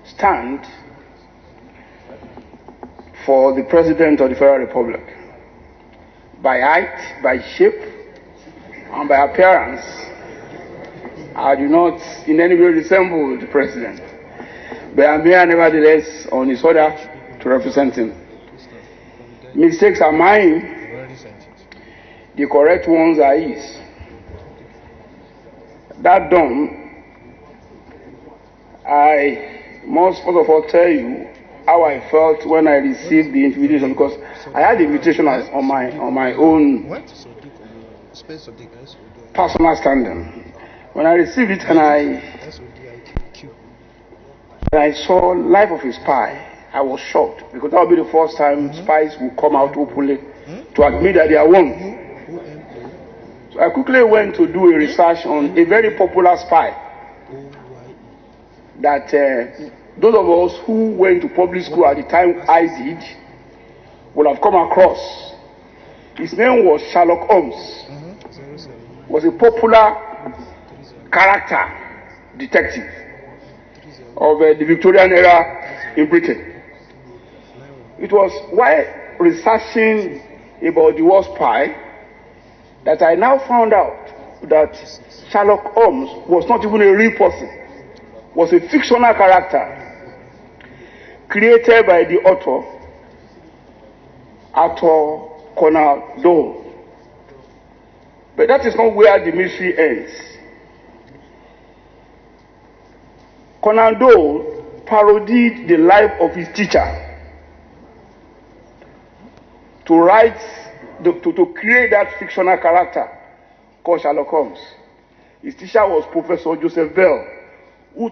stand for the President of the Federal Republic. By height, by shape, and by appearance, I do not in any way resemble the President. But I am here nevertheless on his order to represent him. Mistakes are mine, the correct ones are his. That done, I must first of all tell you how I felt when I received the invitation, because I had the invitation on my own personal standing. When I received it and I saw Life of a Spy, I was shocked, because that would be the first time spies would come out openly to admit that they are one. So I quickly went to do a research on a very popular spy that those of us who went to public school at the time I did would have come across. His name was Sherlock Holmes. Was a popular character detective of the Victorian era in Britain. It was while researching about the war spy that I now found out that Sherlock Holmes was not even a real person, was a fictional character created by the author, Arthur Conan Doyle. But that is not where the mystery ends. Conan Doyle parodied the life of his teacher to create that fictional character called Sherlock Holmes. His teacher was Professor Joseph Bell, who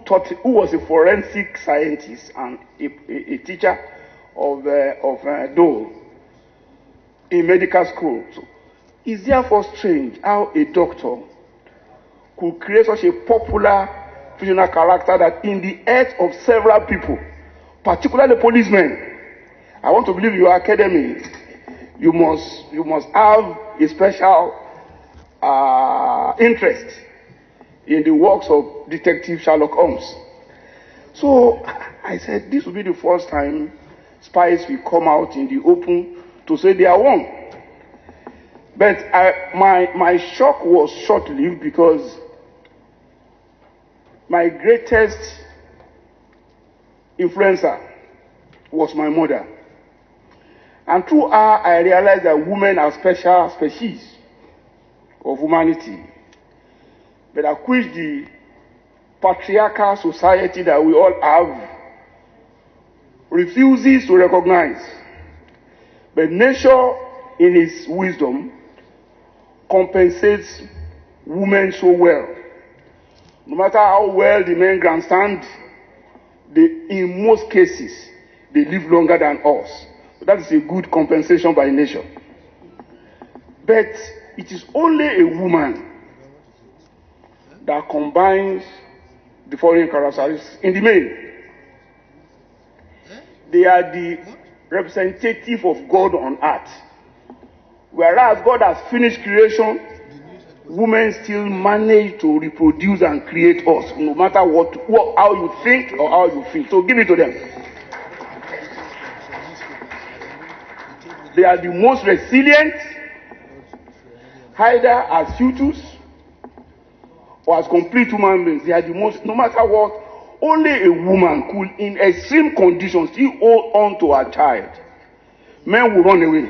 was a forensic scientist and a teacher of Doyle in medical school. So it's therefore strange how a doctor could create such a popular fictional character that in the heads of several people, particularly policemen. I want to believe your academy, you must have a special interest in the works of Detective Sherlock Holmes. So I said this will be the first time spies will come out in the open to say they are one. But my shock was short-lived, because my greatest influencer was my mother. And through her, I realized that women are special species of humanity, but that which the patriarchal society that we all have refuses to recognize. But nature, in its wisdom, compensates women so well. No matter how well the men grandstand, in most cases, they live longer than us. So that is a good compensation by nature. But it is only a woman that combines the following characteristics in the main. They are the representative of God on earth. Whereas God has finished creation, women still manage to reproduce and create us, no matter how you think or how you feel. So give it to them. They are the most resilient, either as fetus or as complete human beings. They are the most, no matter what, only a woman could, in extreme conditions, still hold on to her child. Men will run away.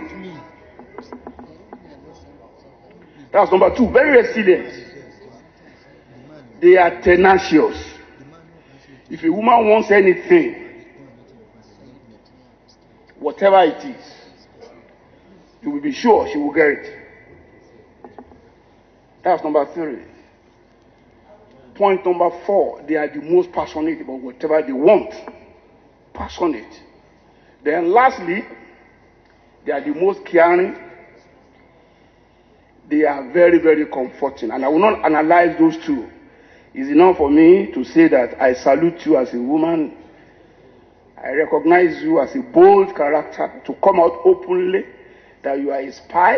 That's number two, very resilient. They are tenacious. If a woman wants anything, whatever it is, you will be sure she will get it. That's number three. Point number four, they are the most passionate about whatever they want. Passionate. Then lastly, they are the most caring. They are very, very comforting. And I will not analyze those two. It's enough for me to say that I salute you as a woman. I recognize you as a bold character to come out openly that you are a spy,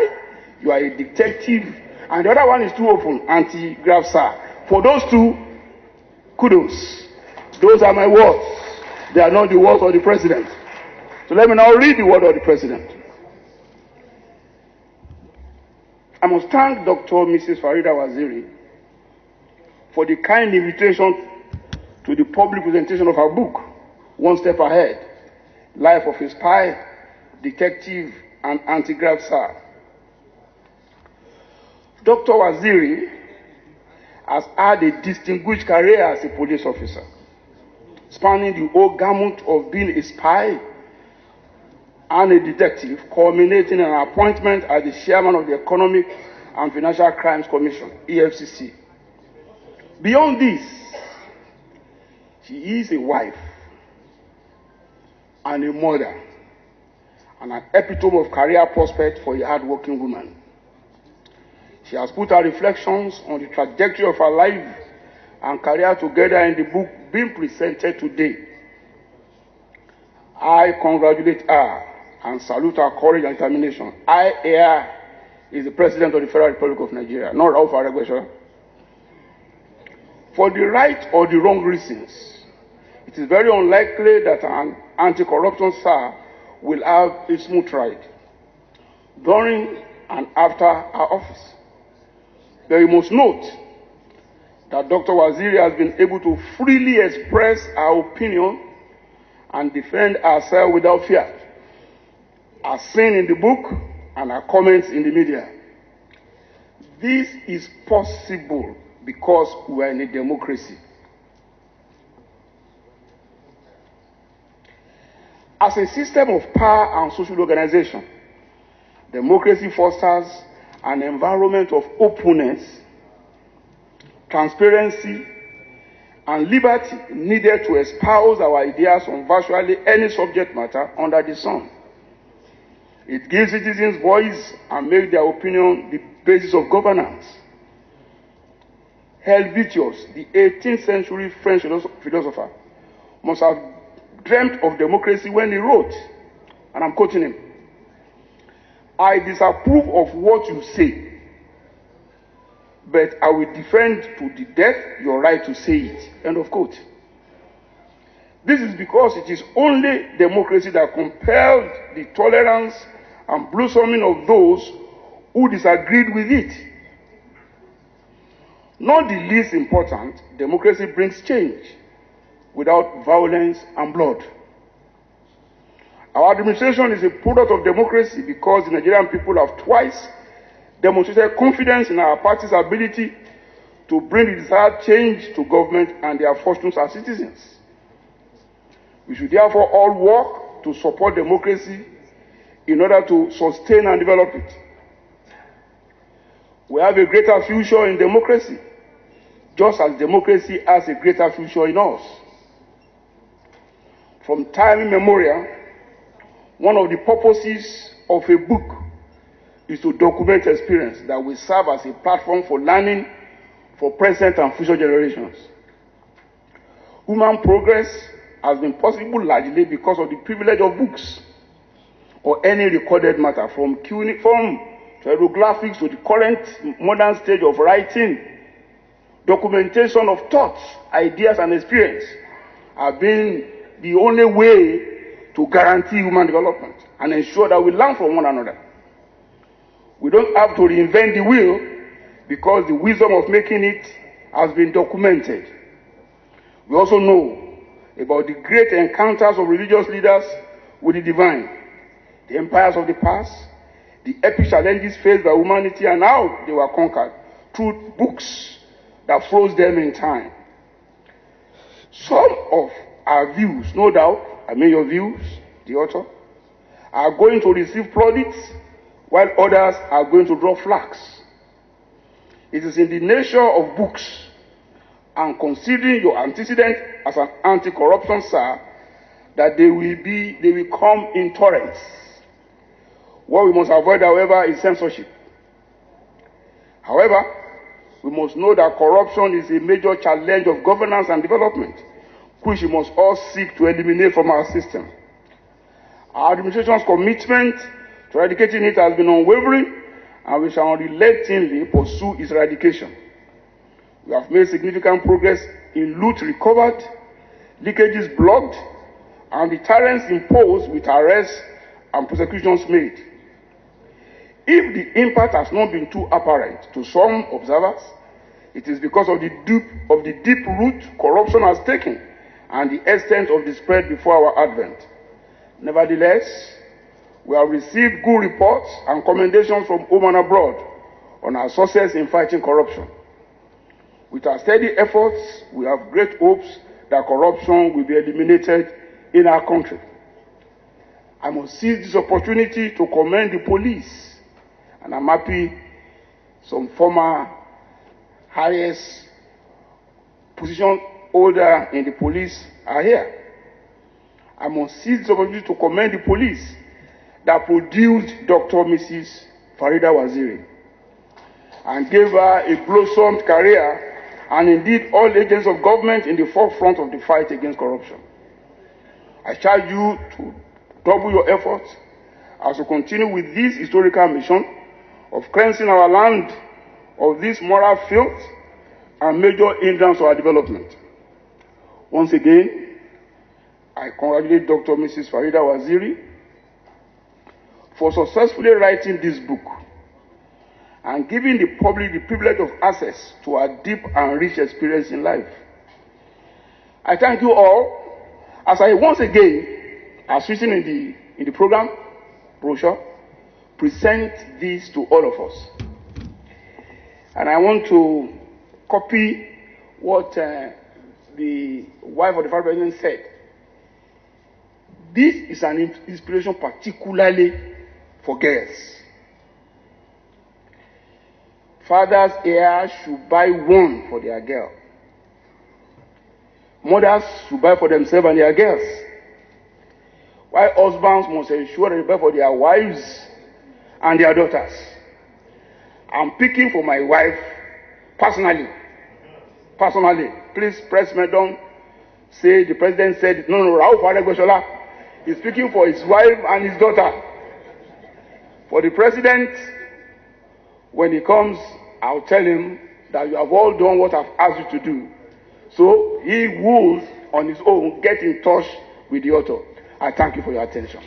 you are a detective, and the other one is too open, Anti-Graft Czar. For those two, kudos. Those are my words. They are not the words of the president. So let me now read the word of the president. I must thank Dr. Mrs. Farida Waziri for the kind invitation to the public presentation of her book, One Step Ahead, Life of a Spy, Detective, and Anti-Graft Czar. Dr. Waziri has had a distinguished career as a police officer, spanning the whole gamut of being a spy and a detective, culminating in an appointment as the chairman of the Economic and Financial Crimes Commission, EFCC. Beyond this, she is a wife and a mother and an epitome of career prospect for a hard-working woman. She has put her reflections on the trajectory of her life and career together in the book being presented today. I congratulate her and salute her courage and determination. I here is the President of the Federal Republic of Nigeria, not Rauf Aregbesola. For the right or the wrong reasons, it is very unlikely that an anti-corruption Czar will have a smooth ride during and after her office. But you must note that Dr. Waziri has been able to freely express her opinion and defend herself without fear, as seen in the book and her comments in the media. This is possible because we are in a democracy. As a system of power and social organization, democracy fosters an environment of openness, transparency, and liberty needed to espouse our ideas on virtually any subject matter under the sun. It gives citizens voice and makes their opinion the basis of governance. Helvetius, the 18th century French philosopher, must have dreamt of democracy when he wrote, and I'm quoting him, "I disapprove of what you say, but I will defend to the death your right to say it." End of quote. This is because it is only democracy that compelled the tolerance and blossoming of those who disagreed with it. Not the least important, democracy brings change without violence and blood. Our administration is a product of democracy because the Nigerian people have twice demonstrated confidence in our party's ability to bring the desired change to government and their fortunes as citizens. We should therefore all work to support democracy in order to sustain and develop it. We have a greater future in democracy, just as democracy has a greater future in us. From time immemorial, one of the purposes of a book is to document experience that will serve as a platform for learning for present and future generations. Human progress has been possible largely because of the privilege of books or any recorded matter, from cuneiform to hieroglyphics to the current modern stage of writing. Documentation of thoughts, ideas, and experience have been the only way to guarantee human development and ensure that we learn from one another. We don't have to reinvent the wheel because the wisdom of making it has been documented. We also know about the great encounters of religious leaders with the divine, the empires of the past, the epic challenges faced by humanity, and how they were conquered through books that froze them in time. Some of our views, no doubt, I mean your views, the author, are going to receive plaudits, while others are going to draw flags. It is in the nature of books, and considering your antecedent as an anti-corruption Czar, that they will come in torrents. What we must avoid, however, is censorship. However, we must know that corruption is a major challenge of governance and development, which we must all seek to eliminate from our system. Our administration's commitment to eradicating it has been unwavering, and we shall unrelentingly pursue its eradication. We have made significant progress in loot recovered, leakages blocked, and deterrence imposed with arrests and prosecutions made. If the impact has not been too apparent to some observers, it is because of the deep root corruption has taken and the extent of the spread before our advent. Nevertheless, we have received good reports and commendations from home and abroad on our success in fighting corruption. With our steady efforts, we have great hopes that corruption will be eliminated in our country. I must seize this opportunity to commend the police, and I'm happy some former highest position holder in the police are here. I must seize this opportunity to commend the police that produced Dr. Mrs. Farida Waziri and gave her a blossomed career, and indeed all agents of government in the forefront of the fight against corruption. I charge you to double your efforts as we continue with this historical mission of cleansing our land of this moral filth and major hindrance to our development. Once again, I congratulate Dr. Mrs. Farida Waziri for successfully writing this book and giving the public the privilege of access to our deep and rich experience in life. I thank you all as I once again, as written in the program brochure, present this to all of us. And I want to copy what the wife of the Vice President said. This is an inspiration particularly for girls. Fathers here should buy one for their girl. Mothers should buy for themselves and their girls. While husbands must ensure they buy for their wives and their daughters. I'm picking for my wife personally. Please press me down. Say the president said, no, Rauf Aregbesola is speaking for his wife and his daughter. For the president, when he comes, I'll tell him that you have all done what I've asked you to do. So he will, on his own, get in touch with the author. I thank you for your attention.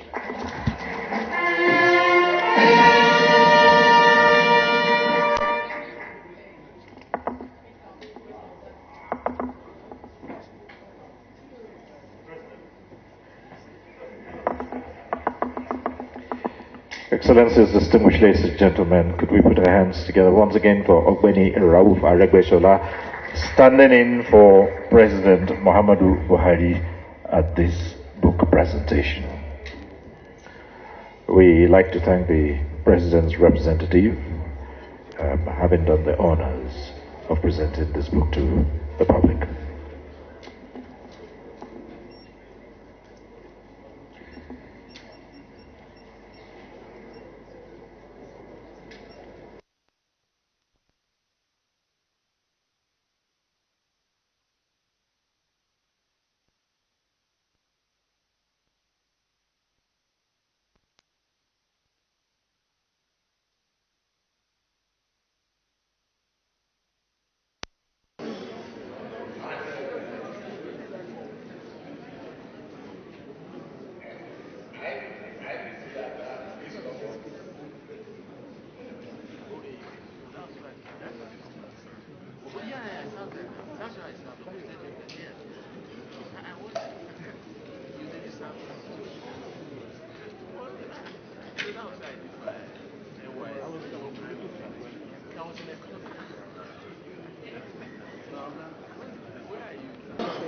Excellencies, distinguished ladies and gentlemen, could we put our hands together once again for Ogbeni Rauf Aregbesola, standing in for President Muhammadu Buhari at this book presentation. We like to thank the President's representative, having done the honors of presenting this book to the public.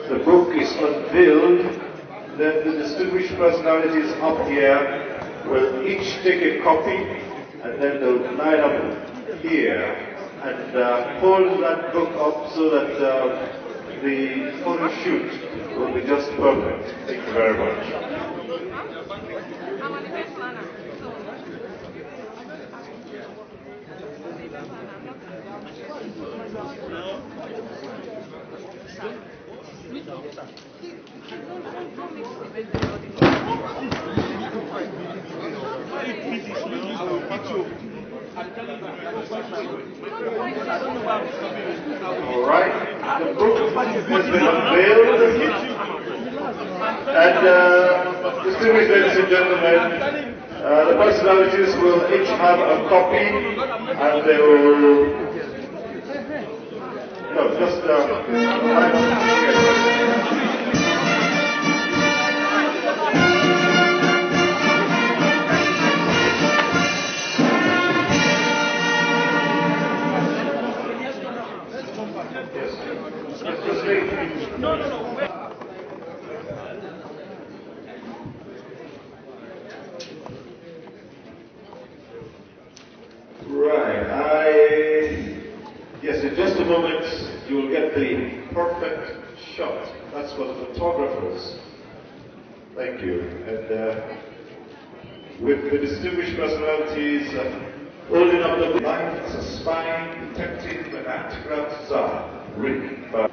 The book is unveiled, then the distinguished personalities up here will each take a copy, and then they'll line up here and hold that book up so that the photo shoot will be just perfect. Thank you very much. All right, the book has been unveiled. And distinguished ladies and gentlemen, the personalities will each have a copy, and they will. No, just Yes, in just a moment you will get the perfect shot. That's for the photographers. Thank you. And with the distinguished personalities holding up the life as a spy detective and Anti-Graft Czar, written by